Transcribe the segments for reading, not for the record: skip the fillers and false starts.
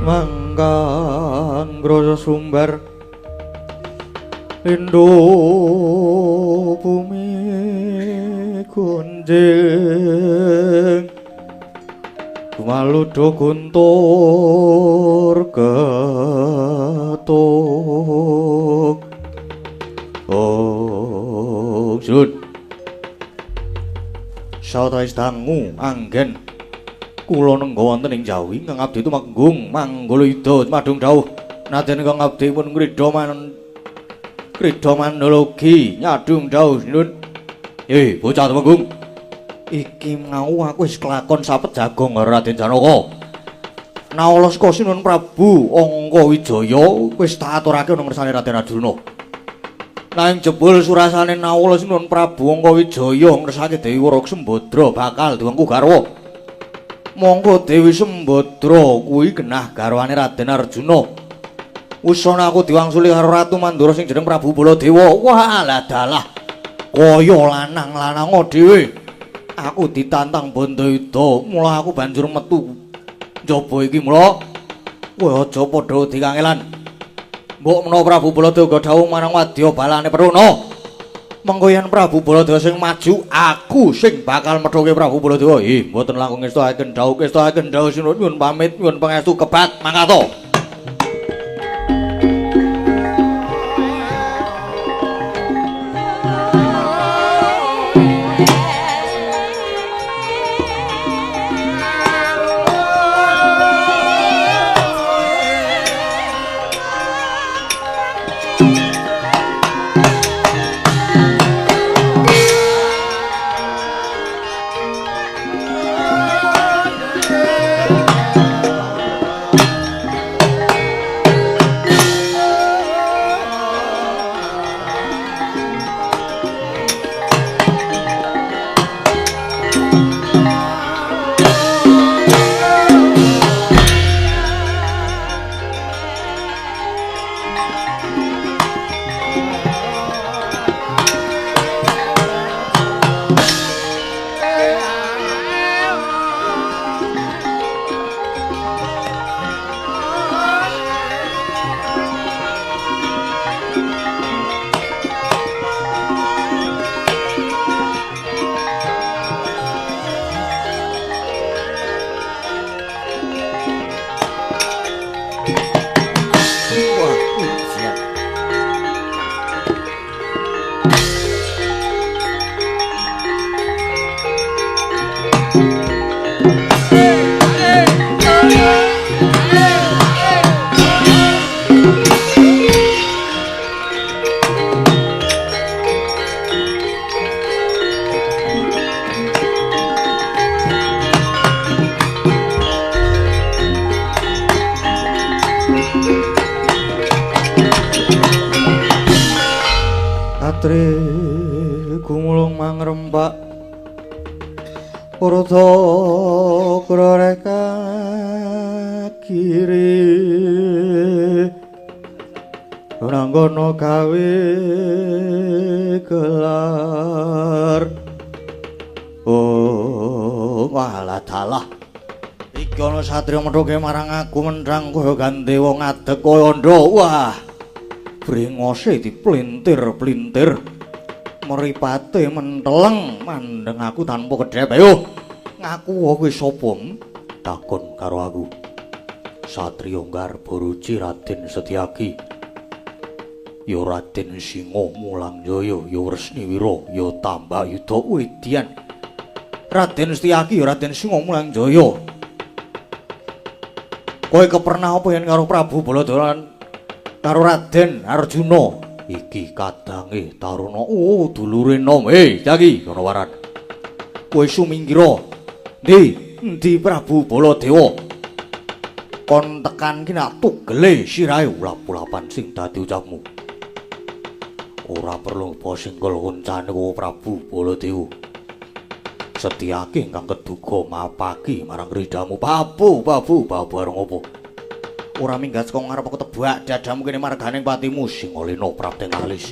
mangkang grasa sumber Indo bumi kunjing Maludo guntur ketuk Oh Jun Sautais dangu anggen kula nengga wonten ing Jawi ingkang abdi tumenggung manggala ida madung dawuh nadyan ingkang abdi pun krida manologi nyadung dawuh nun bocah tumenggung iki mau aku wis kelakon sapet jagong Raden Janaka naolos Sinuwun Prabu Angka Wijaya wis tak aturake ana ngersane Raden Arjuna nanging jebul surasane naolos Sinuwun Prabu Angka Wijaya ngersake Dewi Wara Sembadra bakal diwengku garwa monggo Dewi Sembadra kuwi genah garwane Raden Arjuna usana aku diwangsuli karo Ratu Mandura sing jeneng Prabu Baladewa walah dalah kaya lanang-lanang dhewe aku ditantang Bandayuda mula aku banjur metu njaba iki mula kowe aja padha dikangelan mbok menawa Prabu Baladewa dawuh marang wadya balane Peruna mengko yen Prabu Baladewa sing maju aku sing bakal medhoke Prabu Baladewa mboten langkung ngestakaken dawuh sinuwun pamit nyuwun pangestu kebat mangkato gumulung mangrembak urta krareka kiri nanggono gawe gelar walah dalah iki ana satriya medhoke marang aku mendrang kaya gandhe wong adeg kaya ndha wah brengose diplintir-plintir mripate menteleng mandeng aku tanpa kedhep ayo ngaku kowe sapa takon karo aku satriya Garbaruci Raden Setyaki ya Raden Singa Mulangjaya ya Wresniwira ya Tambayuda Widyan Raden Setyaki ya Raden Singa Mulangjaya kowe kepernah apa yen karo Prabu Baladewa karo Raden Arjuna iki kadange Taruna dulure nom Jaki ana waran kowe sumingkira endi Prabu Baladewa kon tekan ki nak tugele sirahe ulap-ulapan sing dadi ucapmu ora perlu posingkul kuncane kowe Prabu Baladewa Setyaki ingkang keduga mapaki marang ridamu babu areng apa ora minggat saka ngarep aku tebak dadamu kene marganing patimu Singalena Prapten Alis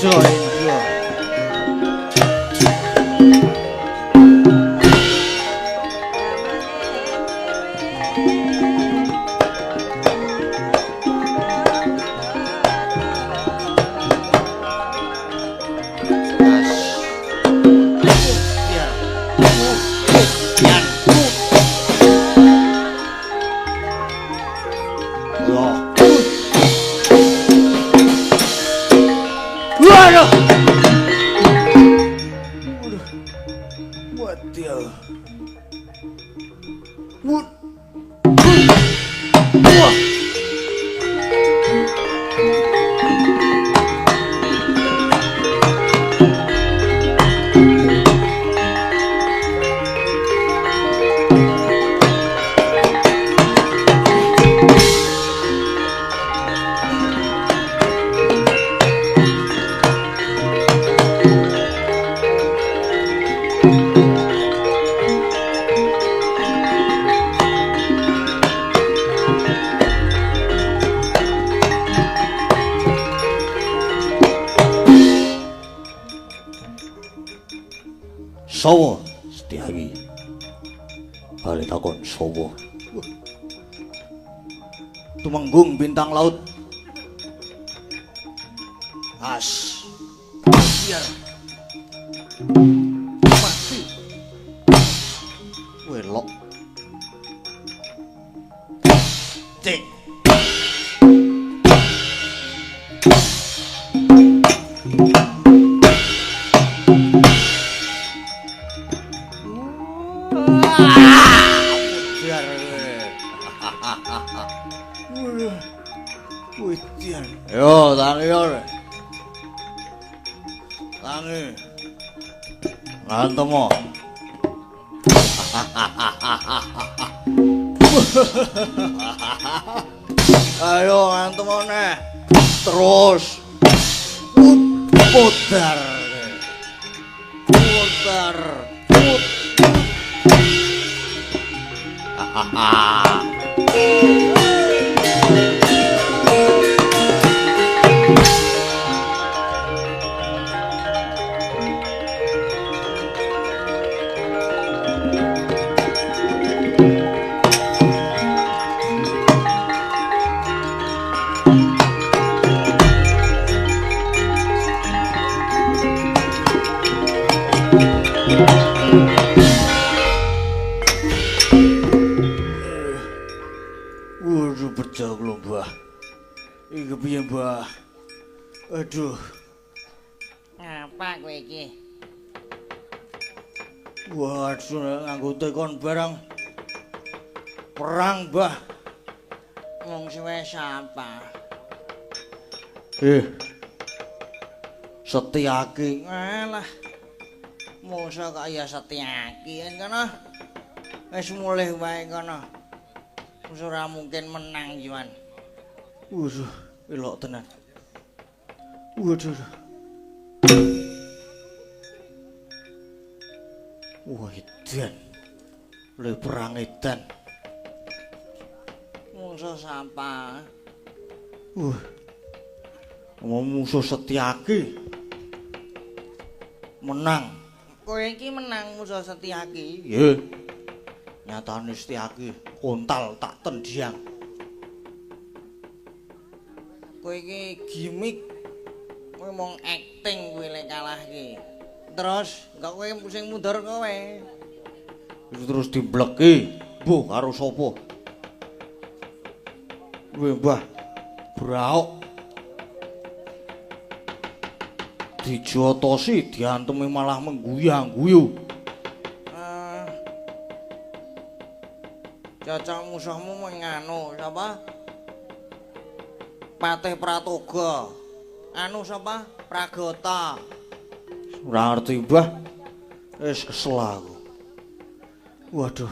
Indra. Sowo Setyaki bali takon sowo Tumenggung bintang laut as biar mati welok cek Yo, tangi yo. Tangi. Ngantem mo. Ayo ngantem neh. Terus putar. Putar. Waduh pecah belum Mbah. Iki piye Mbah? Aduh. Apa kowe iki? Waduh nganggo tekon barang perang Mbah. Wong suwe sapa? Setyaki. Alah. Mosok kaya Setyaki kono. Wis mulih wae kono. Wis ora mungkin menang Yuan. Waduh, elok tenan. Waduh. Wah, edan. Le perang edan. Musuh sapa? Musuh Setyaki. Menang. Kowe iki menang musuh Setyaki. Nggih. Nyatane Setyaki kontal tak tendiang. Kowe iki gimmick. Kowe mung acting kowe lek kalah iki. Terus enggak kowe pusing mundur kowe. Terus dibleki. Mbuh karo sapa? Kowe Mbah. Brauk. Dijotosi diantemi malah mengguyang-guyu. Cocok musuhmu menganu sapa? Patih Pratoga. Anu sapa? Pragata. Ora ngerti Mbah. Wis kesel aku. Waduh.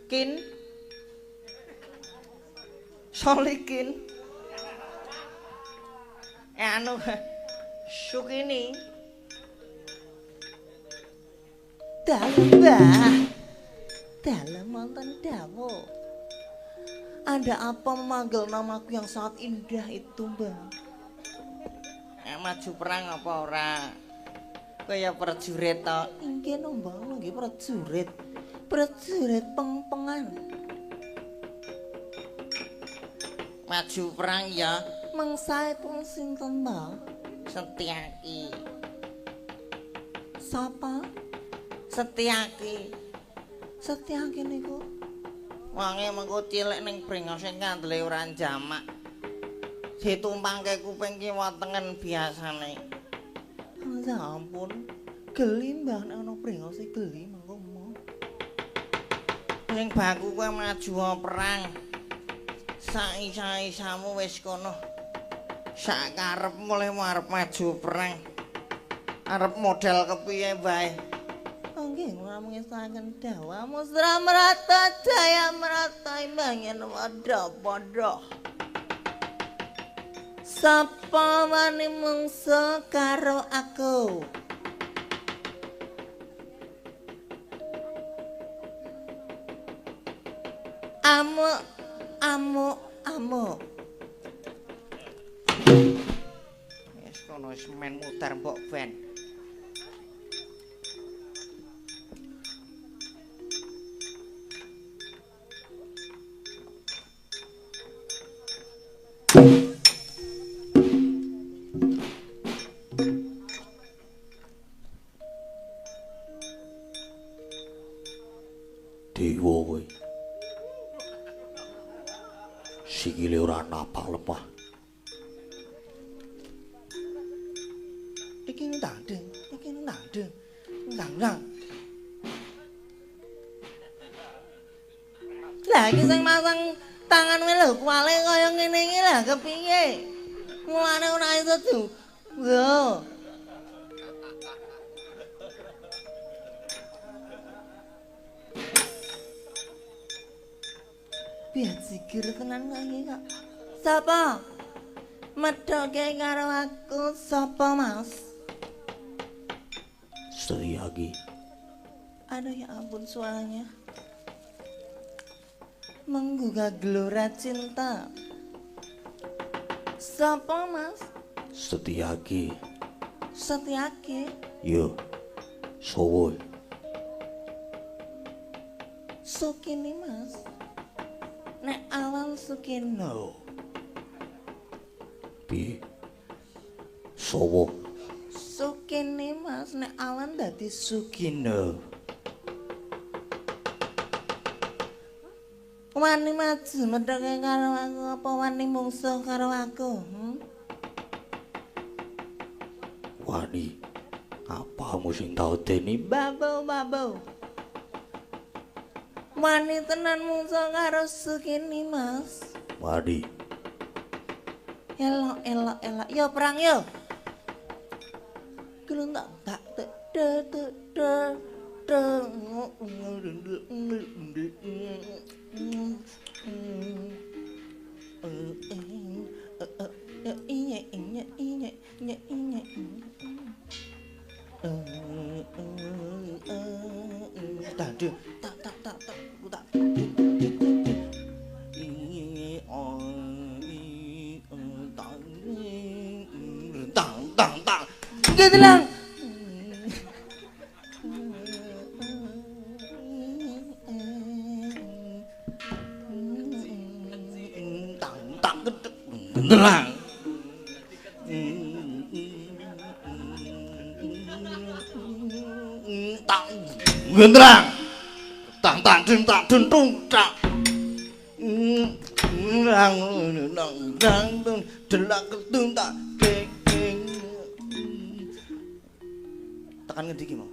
Kin. Solikin. Anu Sukini. Dalem Mbah. Dalem wonten dawuh. Ada apa memanggil namaku yang sangat indah itu, Mbak? Maju perang apa ora? Kaya prajurit to. Nggih no, Mbak, nggih prajurit. Prajurit pengpengan. Maju perang ya. Mangsae pun sinten, Mbak? Setyaki. Sapa? Setyaki. Setyaki niku. Wange mengko cilik ning brengos sing kandele ora jamak. Ditumpangke kuping kiwa tengen biasane. Ya ampun. Geli Mbah nek ana brengos geli mengko. Ning baku kowe maju perang. Sai-saisamu wis kono. Sak karep mulai arep maju perang. Arep modal kepiye bae? Nggih, namung saken dawa musra merata jaya merata imbangen padha-padha. Sapa wani mungsa karo aku? Amuk. Wis kono wis men mutar mbok ben. Dewa kowe. Sikile ora napak lemah. Iki ndang. Ndang. Lah iki sing masang tangan kuwi lho kuwale kaya ngene iki lah kepiye? Mulane ora iso du. Lho. Biar sikir tenan kok iki kok. Sapa? Medhoke karo aku sapa, Mas? Setyaki. Aduh ya ampun suaranya. Menggugah gelora cinta. Sapa, Mas? Setyaki. Setyaki. Yo. Sowo. Sukini, Mas. Nek awal Sukino. Piye? Sowo. Sukini, Mas. Nek awan dadi Sukino. Wani maju medhoke karo aku apa wani mungsuh karo aku? Wani. Apamu sing tau deni? Babau. Wani tenan mungsuh karo Sukini, Mas. Wani. Elok. Yo perang yo. Geluntak tak gitu lang. Tenang. Gendrang. Tang dun tak. Nang dun delak ketun tak. Tekan ngendi iki mau?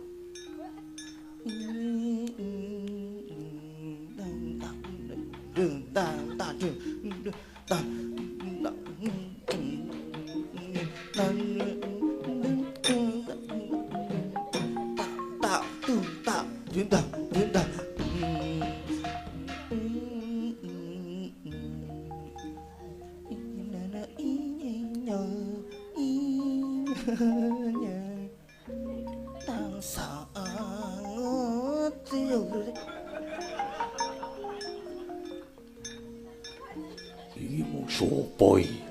Sopo iki?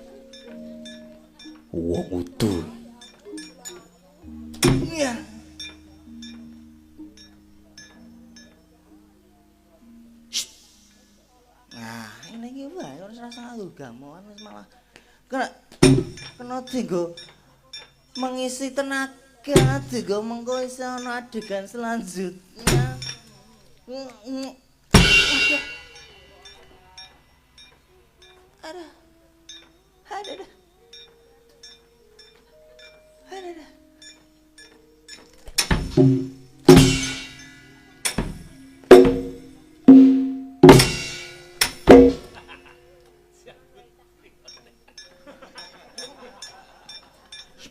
Wong udu. Iya. Nah, ini iki wae ora rasa gamoan wis malah kena dienggo mengisi tenaga dienggo mengko iso ana adegan selanjutnya. Aduh. Aduh. Aduh.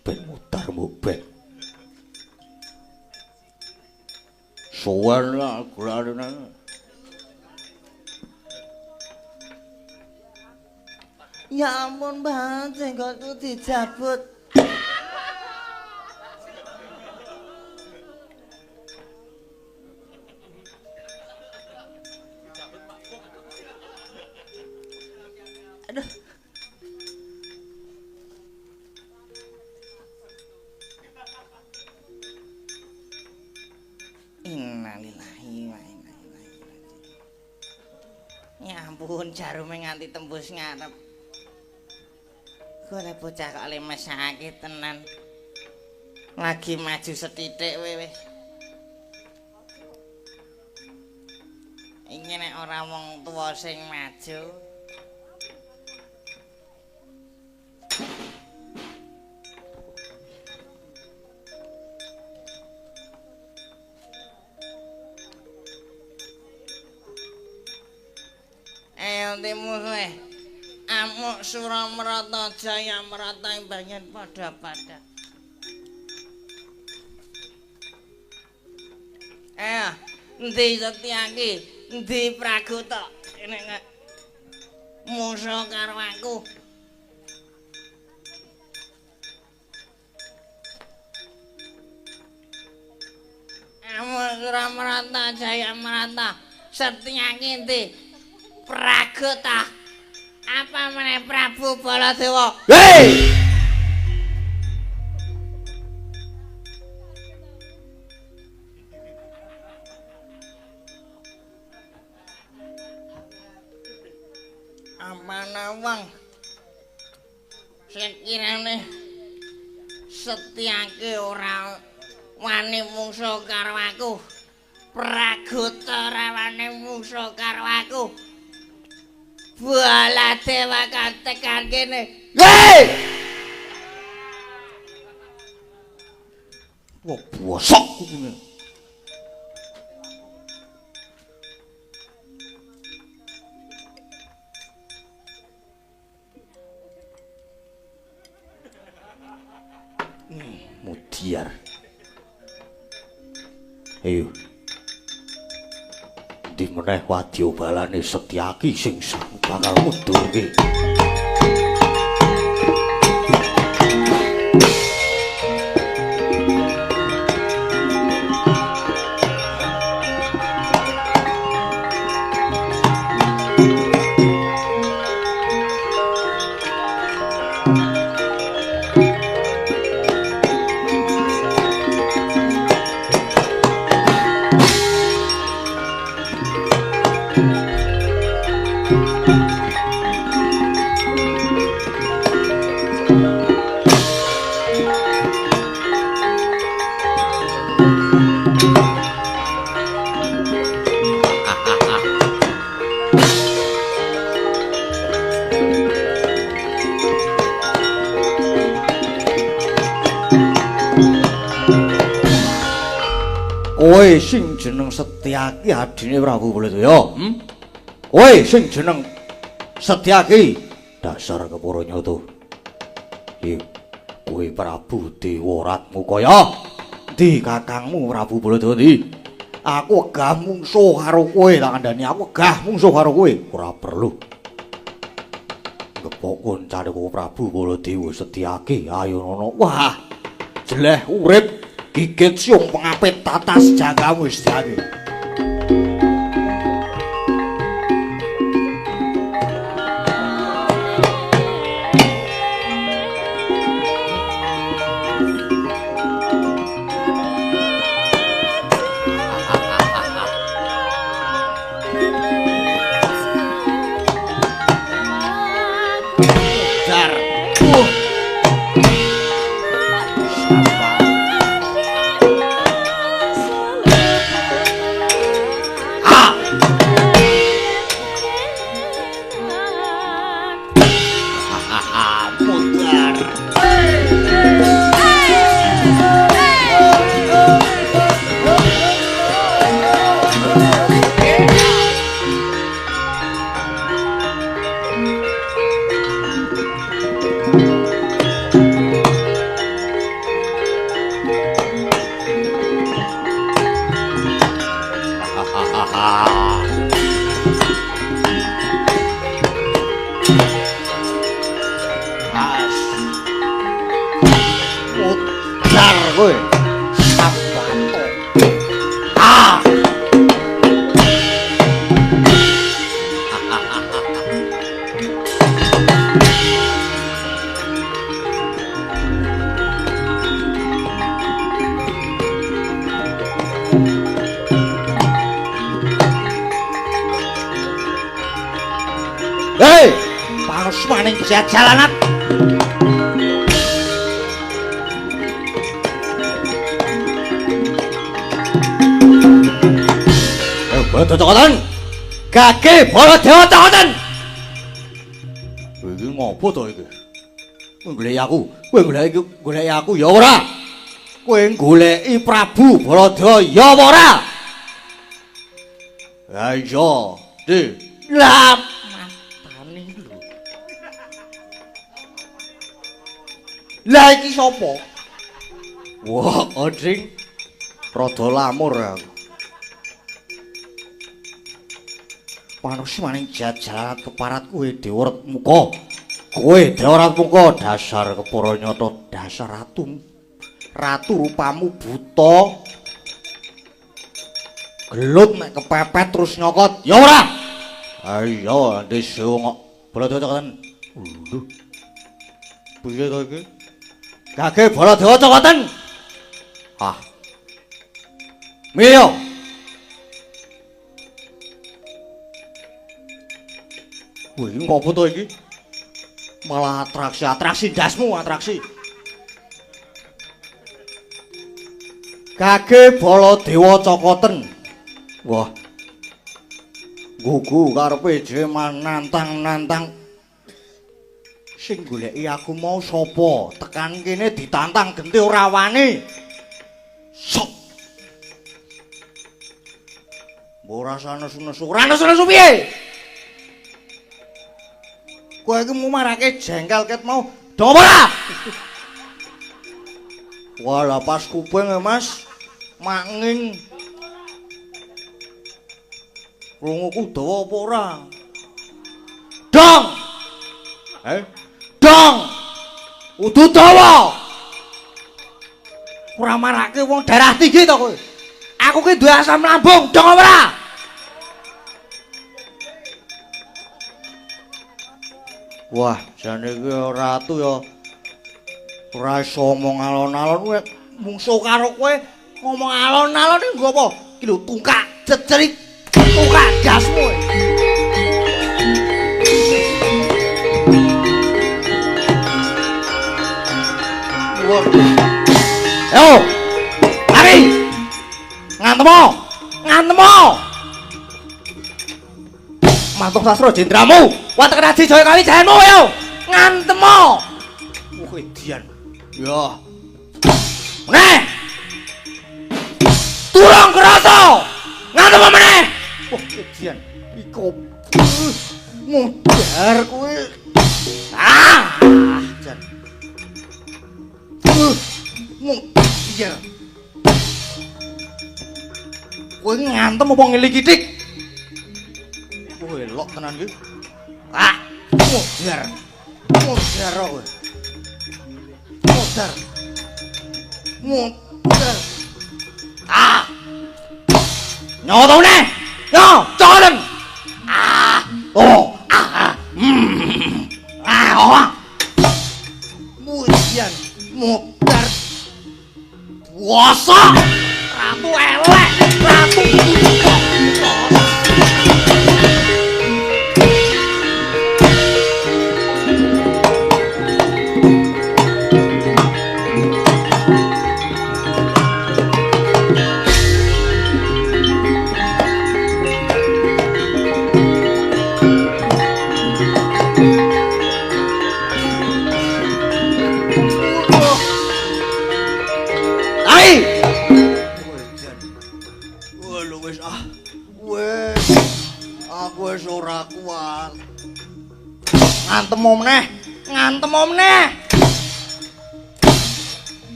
Ben mutar mubek. Sowan lah gulane. Ya ampun, Bang, jenggotku dijabut. Aduh. Innalillahi wa inna ilaihi raji'un. Ya ampun, jarume nganti tembus ngarep. Golek bocah kok lemesake tenan. Lagi maju sethithik wis. Iki nek ora wong tuwa sing maju. Musuhe amuk Suramrata Jaya merata ing banyen padha-padha. Endi Setyaki, endi Praguta? Nek musuh karo aku. Amuk Suramrata Jaya merata Setyaki endi? Praguta apa meneh Prabu Baladewa. Hei! Apa nawang sekirane Setyaki ora wani mungsuh karo aku, Praguta ora wani mungsuh karo aku, Baladewa tekan kene. Hei! Wah, bosok kuwi. Mudiar. Ayo. Di meneh wadyabalane Setyaki sing bakal mundurke. Kowe sing jeneng Setyaki adine Prabu Baladaya. Kowe sing jeneng Setyaki dasar kepara nyata. Iki kowe Prabu Dewaratmu kaya ndi kakangmu Prabu Baladaya ndi? Aku wegah mungsuh karo kowe tak kandhani aku wegah mungsuh karo kowe. Ora perlu. Kepok koncane kowe Prabu Baladaya Setyaki ayo nono. Wah. Jeleh urip gigit siung pengapit tatas jagamu Setyaki. kowe. Sabato. Ah. Hei, panos maning jalanat. Bala cokotan. Kaki bala dewa cokotan. Iki ngopo to iki? Kowe goleki aku ya ora? Kowe goleki Prabu Baladewa ya apa ora? Ha iya, Dik. Lah lah iki sapa? Wah, Oding. Rada lamur aku. Panos maning jajalan keparat kowe Dewarat Muka. Kowe Dewarat Muka dasar kepara nyata, dasar ratu. Ratu rupamu buta. Gelut nek kepepet terus nyokot. Ya ora? Ayo, dhewe kok. Baladewa cokotan. Lho. Piye to iki? Kake Baladewa cokotan. Ah. Miyo. Wih, ngopo to iki? Malah atraksi dasmu atraksi. Kake Baladewa cokoten. Wah. Gugu karepe dhewe nantang-nantang. Sing goleki aku mau sapa? Tekan kene ditantang genti ora wani. Sok. Ora sanes-nesu, ora nesu piye? Kowe iki mau marake jengkel ket mau. Dong ora? Wah, lapas kuping ya, Mas. Manging. Krunguku dawa apa ora? Dong. Dong. Udu dawa. Ora marake wong darah tinggi to kowe. Aku ki duwe asam lambung, dong ora? Wah, jane iki ratu ya ora iso ngomong alon-alon kowe mungsuh karo kowe ngomong alon-alon iki nggo apa? Iki lho tungkak jecerit tungkak dasmu. Ayo. Mari. Ngantemo. Mantuk sastra jendramu, watek raji jaya kali jahanmu ayo. Ngantemo. Kowe dian. Ya. Meneh. Turung krasa. Ngantemo meneh. Wah, dian. Iku mudar kowe. Ah, jan. Mudar. Kowe ngantem apa ngelik-itik? Kowe elok tenan iki. Ah, mudar. Mudar kowe. Mudar. Ah. Nyoto meneh. Yo, colen. Ah. Oh. Ah. Ah, oh. Mudian mudar. Puasa. Ratu elek, ratu ora kuat. Ngantemo meneh.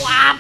Wap.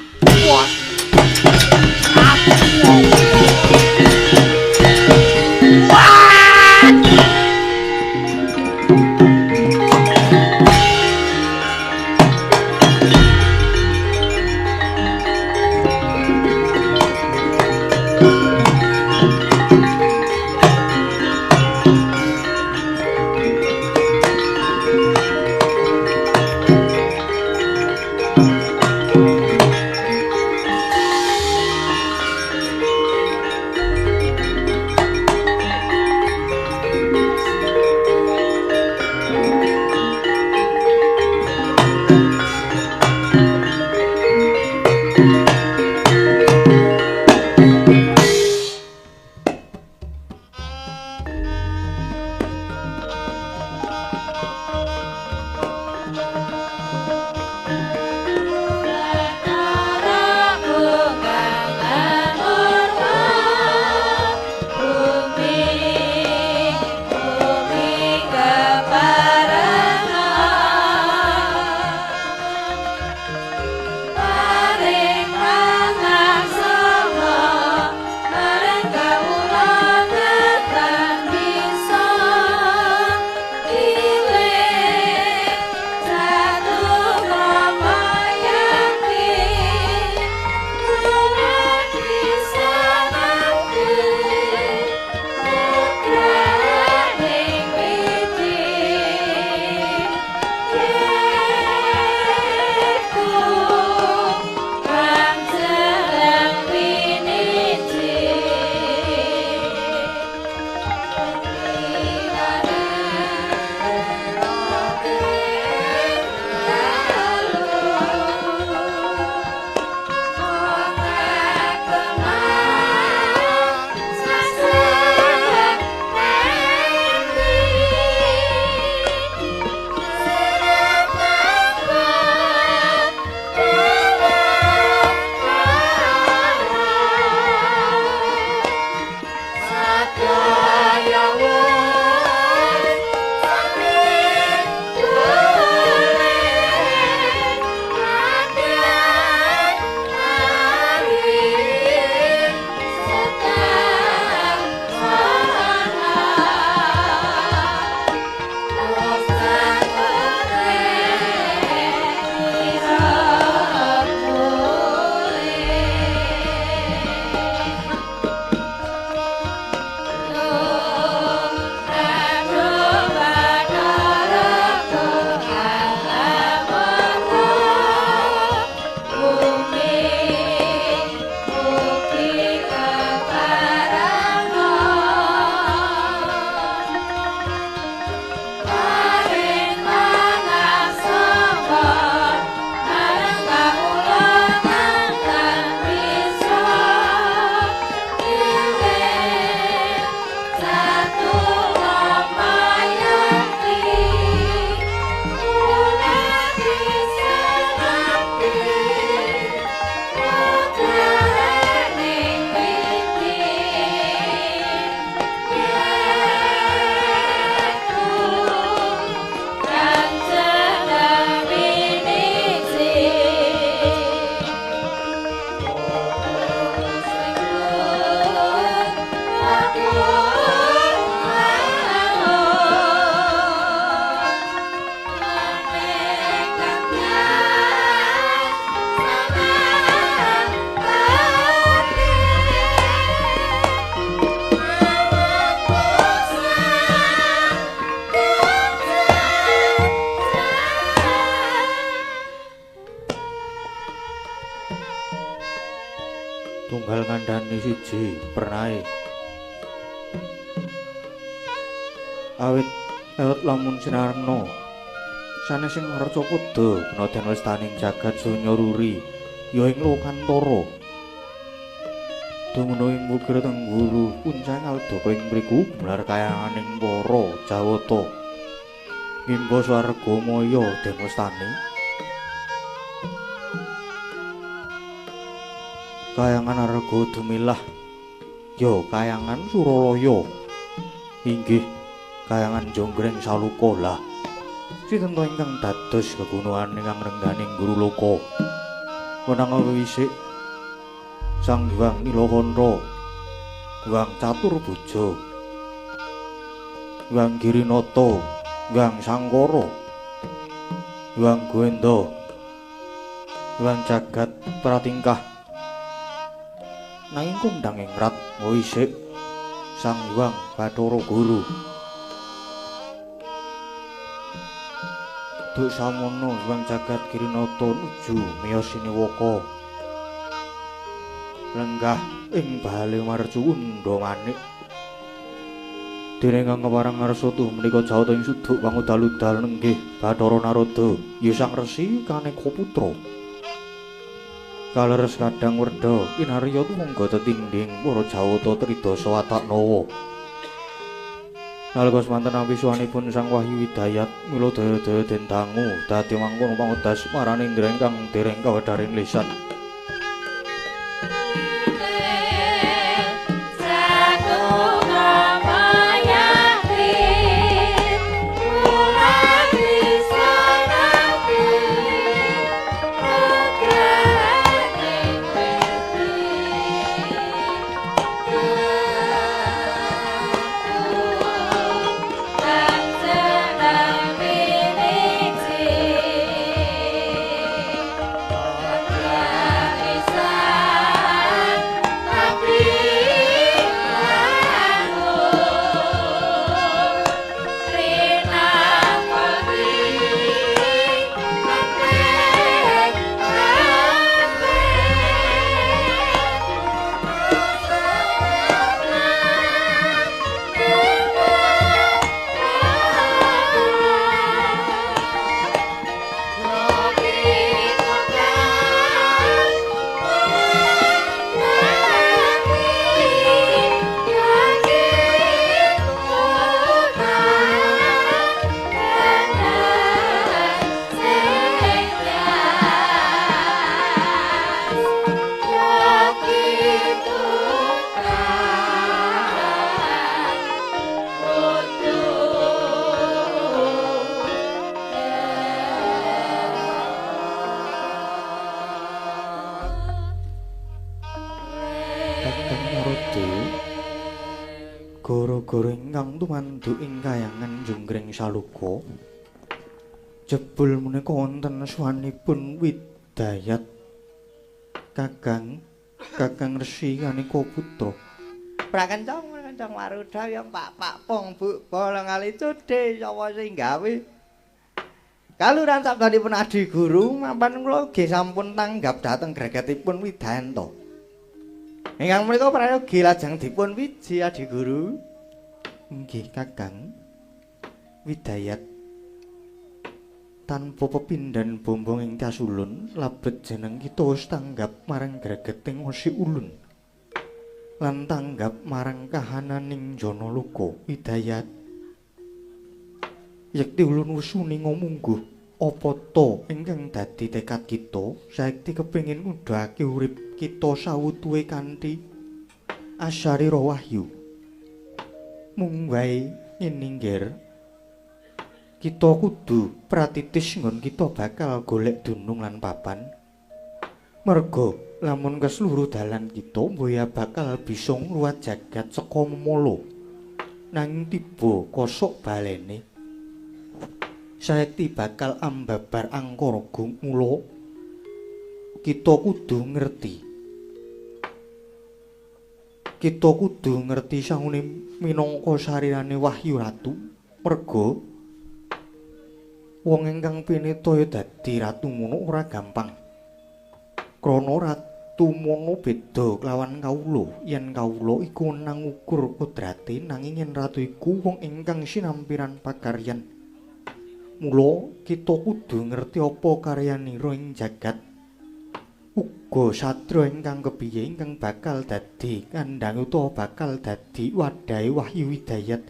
tunggal ngandhani siji pernahe awit lamun sinarno sanes sing ngarca padha penaden westaning jagat donya ruri ya ing Lokantara Dumuna ing Bukir Tengguru puncang aldapa ing mriku gelar kayanganing para Jawata ngimba swarga maya den westani kayangan Arga Dumilah ya kayangan Suralaya inggih kayangan Jonggreng Saluka lah sinten to ingkang dados kegunuhan ingkang rengganing guru loka wenang wisik Sang Hyang Nilakanta Hyang Caturbuja Hyang Girinata Hyang Sangkara Hyang Gwenda Hyang Jagat Pratingkah nanging kondang ing rat wisik Sang Hyang Bathara Guru Duk samono Hyang Jagat Girinata nuju Miyasiniwaka lenggah ing bale marju undha manik dene ingkang keparang ngarsa tuh menika Jawata ing suduk pangudal-udal nenggih Bathara Narada ya Sang Resi Kaneka Putra kaleres kadang werda kinarya tumangga tetinding para Jawata Tridasa Wataknawa nalika semanten ampisuwanipun Sang Wahyu Widayat mila daya-daya den dangu dadi mangkono pangudas marang Indra ingkang dereng kawedharing lisan Gara-gara ingkang tumanduk ing kayangan Jonggreng Saluka jebul menika wonten suwanipun Widayat Kakang Resi Kaneka Putra Prakencang Maruda yang Pak Pong Bu bolong kali cudhe sapa sing gawe kaluran sabdanipun Adi Guru mapan kula nggih sampun tanggap dhateng gregetipun Widanto ingkang menika prayogi lajeng dipun wiji Adi Guru nggih Kakang Widayat tanpa pepindhan bombong ing kasulun labet jeneng kita wis tanggap marang gregeting Wesi Ulun lan tanggap marang kahananing Janalaka Widayat yekti ulun wusuni ngomungguh apa to ingkang dadi tekad kita saekti kepengin ngudhake urip kita sawutuhe kanthi asarira wahyu mung wae nginingger kita kudu pratitis nggon kita bakal golek dunung lan papan merga lamun keseluruh dalan kita mboya bakal bisa ngluwat jagat saka memala nanging tiba kosok balene saekti bakal ambabar angkara mula kita kudu ngerti sangune minangka sarirane Wahyu Ratu merga wong ingkang pinita ya dadi ratu ngono ora gampang krana tumono beda kelawan kawula yen kawula iku nang ukur kodrate nanging yen ratu iku wong ingkang sinampiran pakaryan mula kita kudu ngerti apa karyanira ing jagat uga satria ingkang kepiye ingkang bakal dadi kandhang utawa bakal dadi wadahe Wahyu Widayat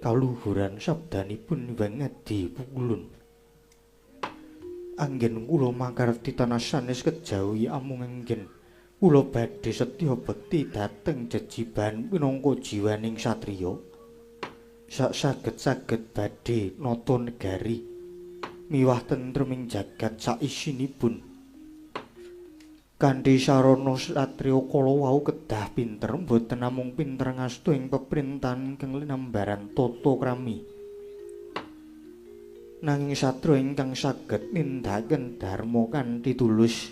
kaluhuran sabdanipun Wengedi Pukulun anggen kula makarti tanah sanes kejawi amung anggen kula badhe setya bekti dhateng jejiban minangka jiwaning satriya saged-saged badhe nata negari miwah tentreming jagat saisinipun kanthi sarana satriya kala wau kedah pinter boten namung pinter ngastu ing peprintahan ingkang linambaran tata krami nanging satria ingkang saged nindakaken dharma kanthi tulus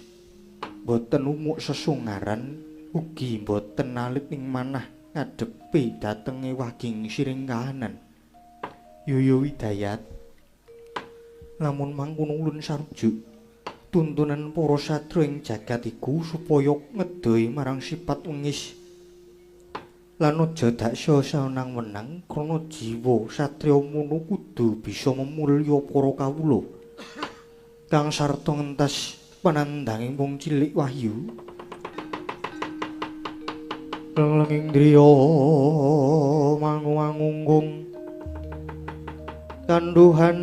boten umuk sesungaran ugi boten alit ing manah ngadepi dhatenge waging siring kahanan Yoyo Widayat lamun mangkono ulun sarujuk tuntunan para satria ing jagat iku supaya ngedohi marang sipat wengis lan aja daksa sawenang-wenang krana jiwa satriya mono kudu bisa memulya para kawula kang sarta ngentas panandhanging wong cilik wahyu lenging driya mangu-mangunggung kanduhan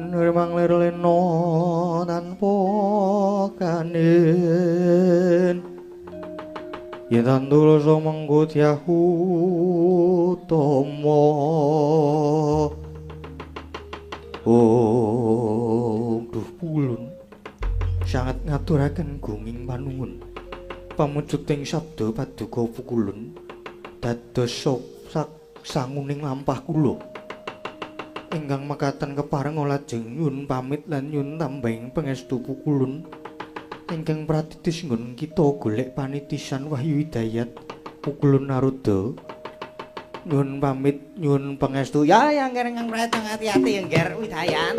remang lerlena tanpa kanin yen tandulasa mengko diahu tama duh pulun sangat ngaturaken gunging panuwun pamujuting sabda paduka Pukulun dados sanguning lampah kula ingkang mekaten kepareng lajeng nyuwun pamit lan nyuwun tambahing pangestu Pukulun ingkang pratitis nggon kita golek panitisan Wahyu Widayat Pukulun Naroda nyuwun pamit nyuwun pangestu Ya yang ingkang prateng hati-hati Engger Widayat.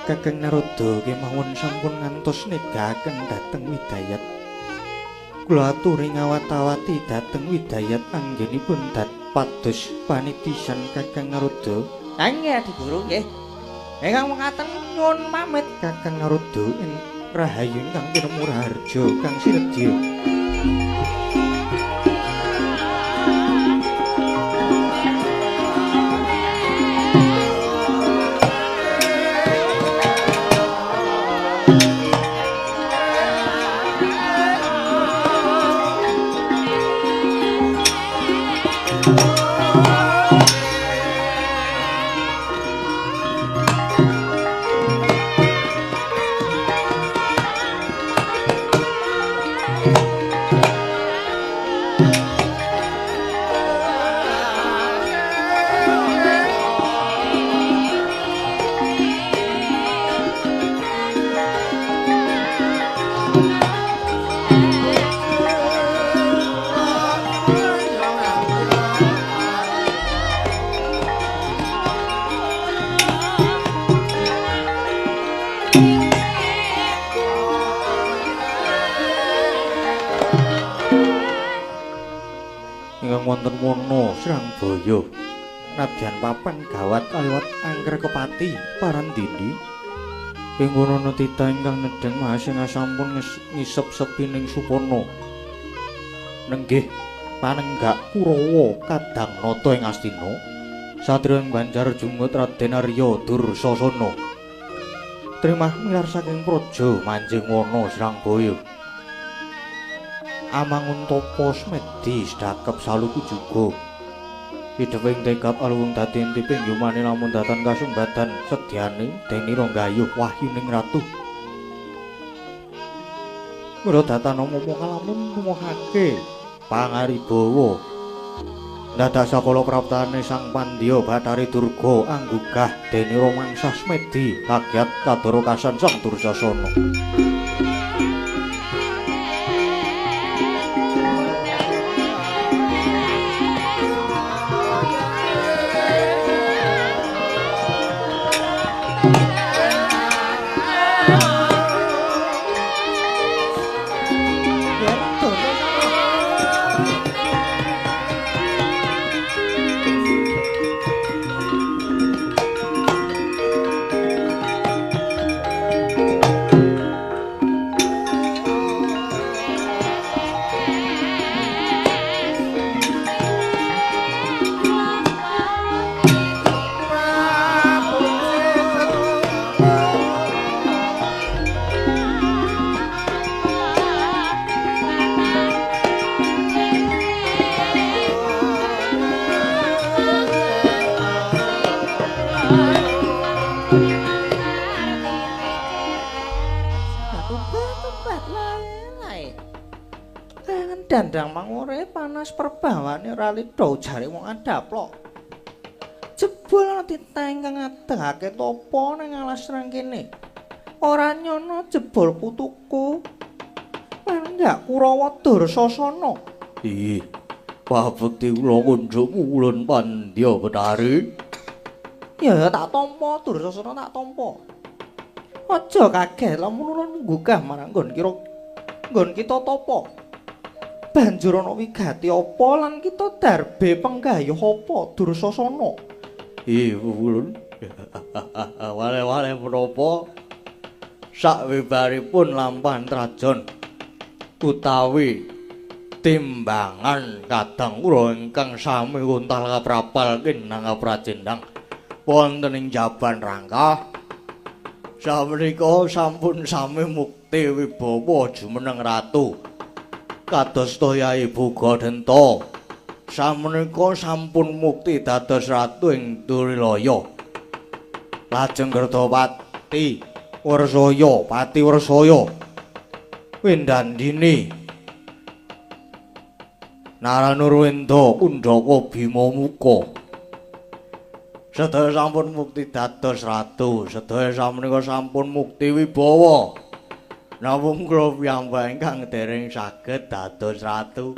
Kakang Naroda kemawon sampun ngantos negakaken dhateng Widayat. Kula aturi ngawat-awati dhateng Widayat anggenipun dados panitisan Kakang Naroda. Nggih diguru nggih. Ingkang mekaten nyuwun pamit Kakang Naroda ing rahayu ingkang tinemu raharja kang sinedya. Wonten wana Srangbaya nadyan papan gawat kaliwat angger kepati parandini ing wana tita ingkang nedheng mahasing sampun ngisep sepining supana nenggih panenggak Kurawa kadang nata ing Astina satriya ing Banjar Jungut Raden Arya Dursasana trimah milar saking praja manjing wana Srangbaya Amangun topo smedi sedakep saluku juga Ideping tekad alung dadi intiping yumane lamun datan kasumbadan sedyane deni Ranggayuh wahyuning ratu. Mula datan momo kalamun nuwuhake pangaribawa dadak sakala praptane Sang Pandya Bathari Durga anggugah deni Romangsah Smedi kagiat kadorokasan Sang Dursasana. Dandang mangure panas perbawane ora lida jare wong adaplok. Jebul ana titah ingkang ngadegake tapa ning alas nang kene. Ora nyono jebul putuku. Panggak Kurawa Dursasana. Ih, pabekti kula kunjungmu Ulun Pandya Bathari. Ya tak tampa Dursasana tak tampa. Aja kaget lamun ulun nggugah marang nggon kita tapa. Banjur ana wigati apa lan kita darbe penggayuh apa Dursasana? Ulun. Wale-wale menapa sakwibaripun lampahan trajon utawi timbangan kadang kula ingkang sami untal kaprapal kinang kaprajendang wonten ing Jaban Rangkah. Samenika sampun sami mukti wibawa jumeneng ratu. Kados Yai Bugadenta samenika sampun mukti dados ratu ing Durilaya. Lajeng Gerdapati Warsaya, Pati Warsaya Windandini Naranurwenda Kundaka Bima Muka sedaya sampun mukti dados ratu, sedaya samenika sampun mukti wibawa. Namung kula piyambak ingkang dereng saged dados ratu.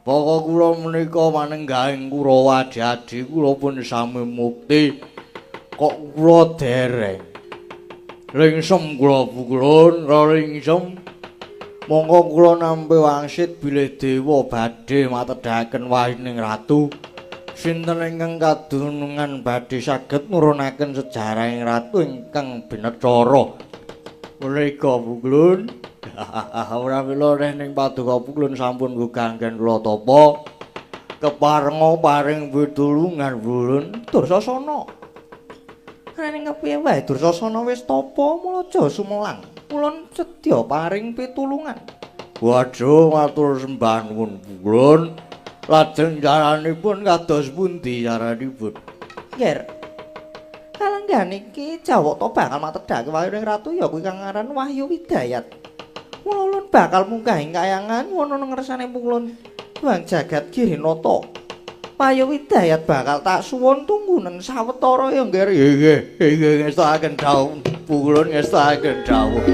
Pokok kula menika manenggahing Kurawa Adi kula pun sami mukti kok kula dereng. Ringsem kula pukulun, ringsem. Monggo kula nampi wangsit bilih dewa badhe matedhaken wahining ratu. Sinten ingkang kadunungan badhe saged nurunaken sejarahing ratu ingkang binecara. Menika pukulun ora miloreh ning paduka pukulun sampun gugangken kula tapa keparenga paring pitulungan Ulun Dursasana. Ning kepiye wae Dursasana wis tapa mula aja sumelang. Ulun sedya paring pitulungan. Waduh matur sembah nuwun pukulun. Lajeng jaranipun kados pundi jaranipun? Nggih. Kalenggan iki Jawata bakal matedhake wahyuning ratu ya kuwi kang aran Wahyu Widayat. Mula ulun bakal munggahi kayangan ana ing ngersane pukulun Bang Jagat Girinata. Wahyu Widayat bakal tak suwun tunggunen sawetara ya nggih. Nggih ngestakaken dawuh pukulun ngestakaken dawuh.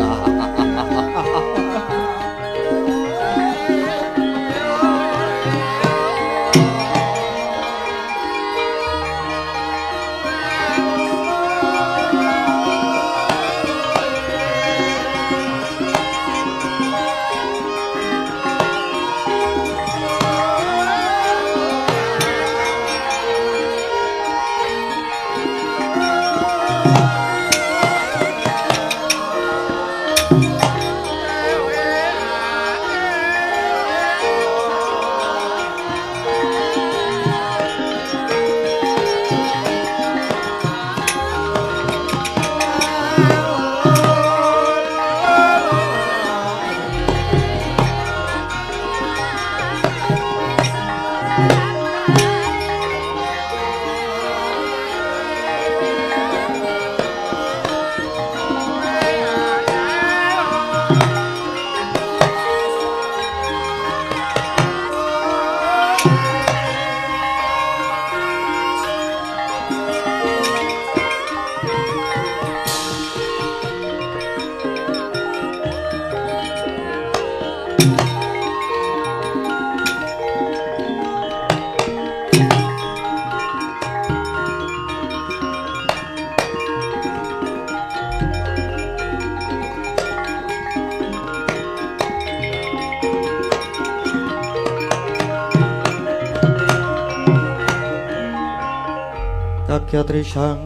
Kyatrisang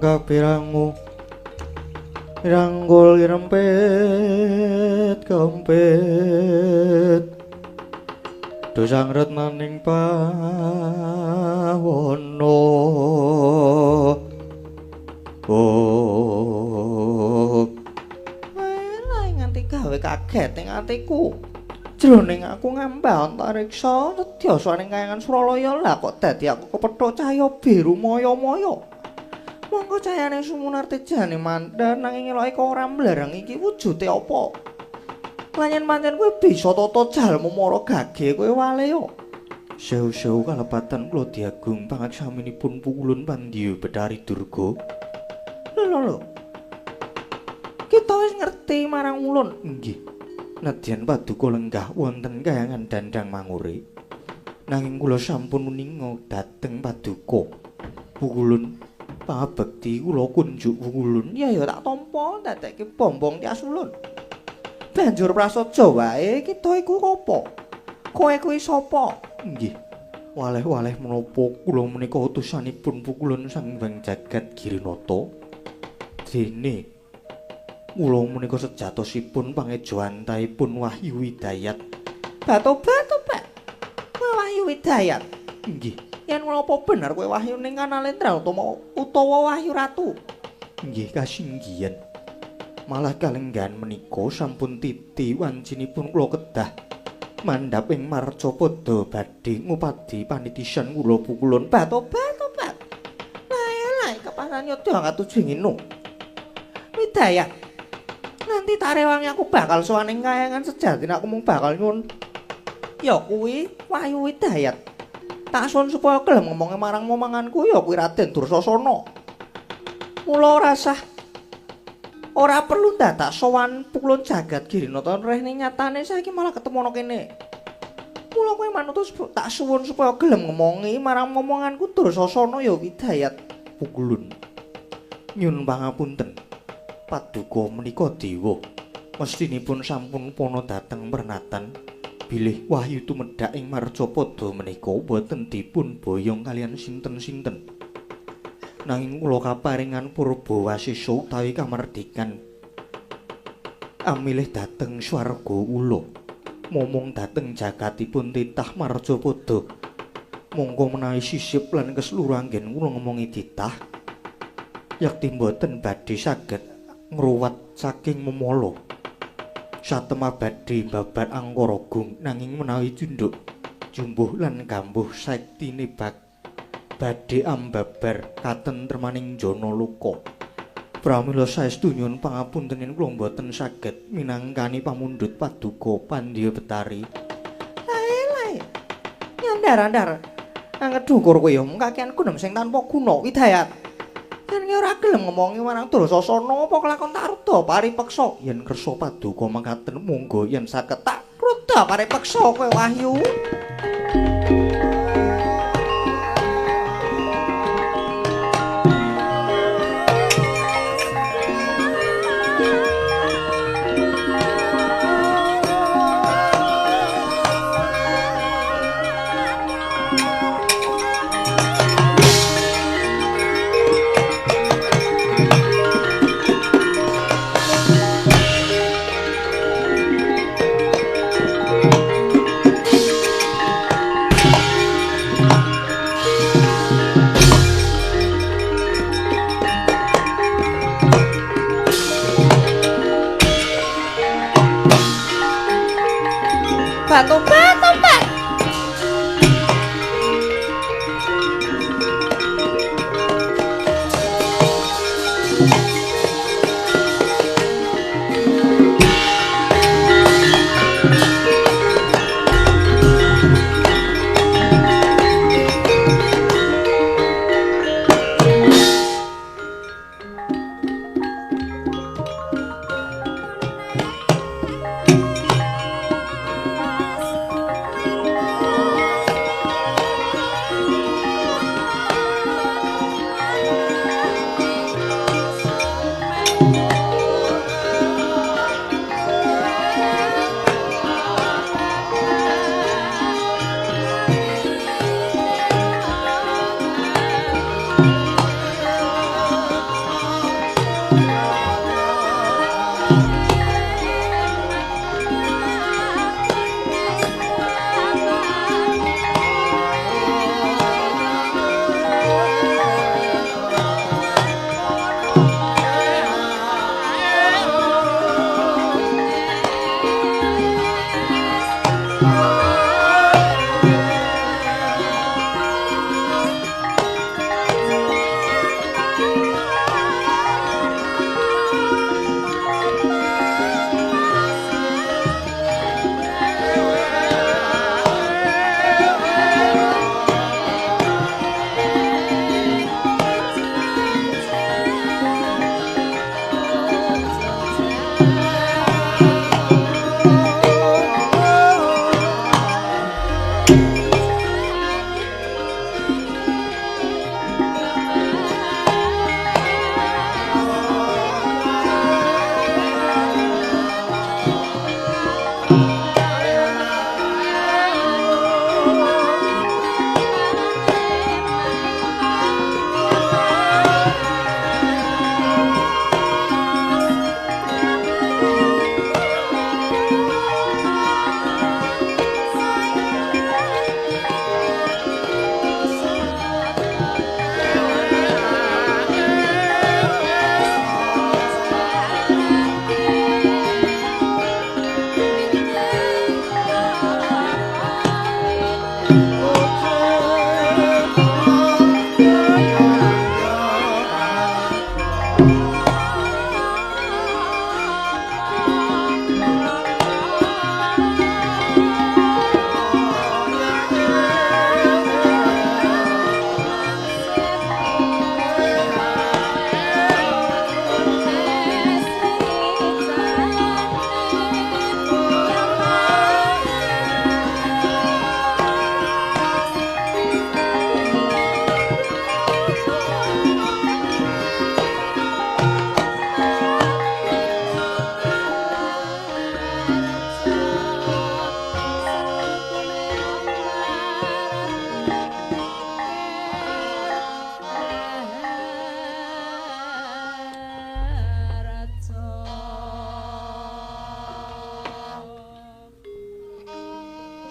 kapirangu Ranggul irempet kempet Dosang retnaning pawono Lah nganti gawe kaget ing atiku. Jroning aku ngambah antariksa nedya saning kayangan Suralaya lah kok dadi aku kepethuk cahya biru moyo-moyo. Monggo cahayane sumunar tejane mandhar nanging eloke kok ora mblarang iki wujude apa? Lanyen pancen kowe bisa tata jalma mara gage kowe wale yo. Sewu-sewu kalepatan kula diagung pangaksaminipun pukulun Pandya Betari Durga. Lho. Kita wis ngerti marang ulun. Nggih. Nadyan paduka lenggah wonten kayangan Dandang Mangure. Nanging kula sampun meninga dhateng paduka. Pukulun pangabekti kula kunjuk pukulun Ya tak tampa dadekke bombong tias ulun. Banjur prasaja wae kita iku apa? Kowe kuwi sapa? Nggih. Waleh-waleh menapa kula menika utusanipun pukulun Sang Hyang Jagat Girinata. Dene kula menika sejatosipun pangejoantahipun Wahyu Widayat. Batobat. Kowe Wahyu Widayat. Nggih. Yen menapa bener kowe Wahyu ning Kanalendra utawa Wahyu Ratu? Nggih kasinggihan. Malah kalenggan menika sampun titi wancinipun kula kedah mandhap ing Marcapada badhe ngupadi panitisan kula pukulun Batobat. Lah kepasan yodha katuju ngino. Widayat. Nanti tarewangi aku bakal sowan ing kayangan sejatine aku mung bakal nyuwun ya kuwi Wahyu Widayat. Tak suwun supaya gelem ngomongi marang momonganku ya kuwi Raden Dursasana. Mula ora perlu dadak sowan pukulun jagat Girinata rehne nyatane saiki malah ketemu ana kene. Mula kowe manutus tak suwun supaya gelem ngomongi marang momonganku Dursasana ya Widayat. Pukulun. Nyun pangapunten. Paduka menika dewa. Mestinipun sampun pono dhateng pernatan bilih Wahyu tumedhak ing Marcapada menika boten dipun boyong kalian sinten-sinten. Nanging kula kaparingan purba wasisa utawi kamardikan amilih dhateng swarga ula. Momong dhateng jagatipun titah Marcapada. Monggo menawi sisip lan keseluruh anggen kula ngomongi titah yakti mboten badhe saged ngruwat saking memala satemah badhe babat angkara gung nanging menawi junduk jumbuh lan gambuh sektine badhe ambabar katentremaning jana luka. Pramila saestu nyuwun pangapunten yen kula mboten saged minangkani pamundhut paduka Pandya Betari. Lae. Nyandar-andar. Anggedukur kowe ya mung kakean kunem sing tanpa guna Widayat. Yen ora gelem ngomongi marang Dursasana apa kelakon tak rudha paripeksa. Yen kersa paduka mangkaten monggo yen saged tak rudha paripeksa kowe Wahyu.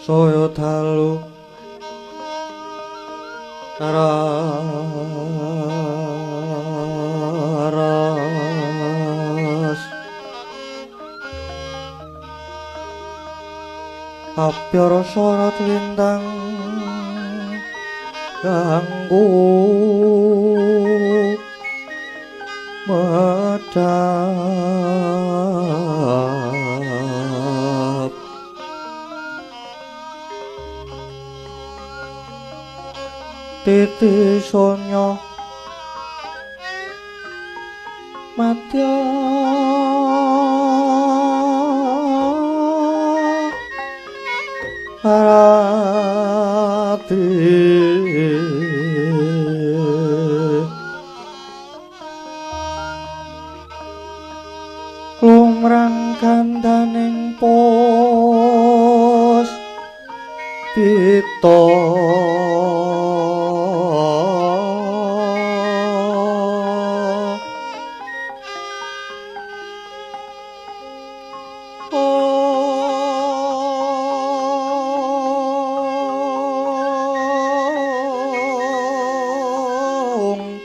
saya dalu raras apyara sorot lintang ganggu medap titi sonya madya lumrang gandaning pos pita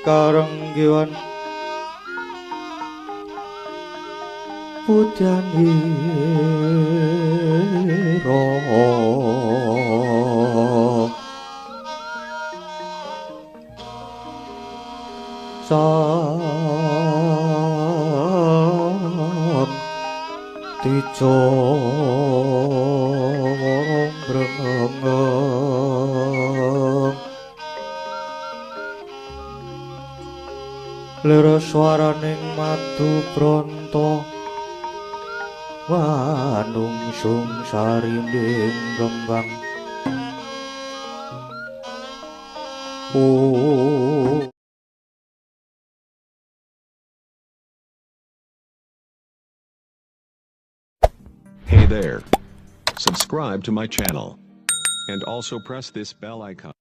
karenggiwan putyanira sam tica brengeng lir swaraning madu pronto manungsung sarinding gembang Hey there. Subscribe to my channel. And also press this bell icon.